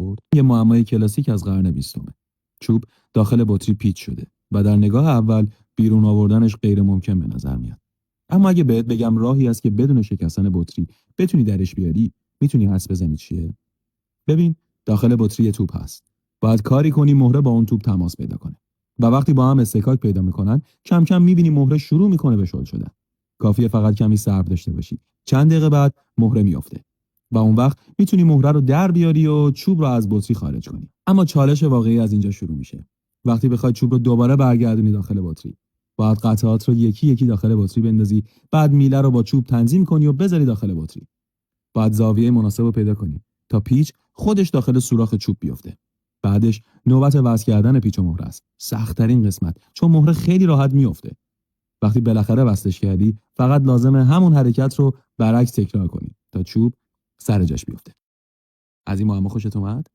آورد؟ یه معمای کلاسیک از قرن 20. چوب داخل بطری پیچ شده و در نگاه اول بیرون آوردنش غیر ممکن به نظر میاد. اما اگه بهت بگم راهی هست که بدون شکستن بطری بتونی درش بیاری، میتونی حدس بزنی چیه؟ ببین، داخل بطری یه توپ هست. باید کاری کنی مهره با اون توپ تماس پیدا کنه. و وقتی با هم استکاک پیدا میکنن، کم کم میبینی مهره شروع میکنه به شل شدن. کافیه فقط کمی صبر داشته باشی. چند دقیقه بعد مهره میافته. و اون وقت میتونی مهره رو در بیاری و چوب رو از بطری خارج کنی. اما چالش واقعی از اینجا شروع میشه. وقتی بخوای چوب رو دوباره برگردونی داخل بطری، باید قطعات رو یکی یکی داخل بطری بندازی، بعد میله رو با چوب تنظیم کنی و بذاری داخل بطری. باید زاویه مناسب رو پیدا کنی تا پیچ خودش داخل سوراخ چوب بیفته. بعدش نوبت وصل کردن پیچ و مهره است. سخت‌ترین قسمت، چون مهره خیلی راحت میفته. وقتی بالاخره وصلش کردی، فقط لازمه همون حرکت رو برعکس تکرار کنی تا چوب سر جاش بیفته. از این معما خوشت اومد؟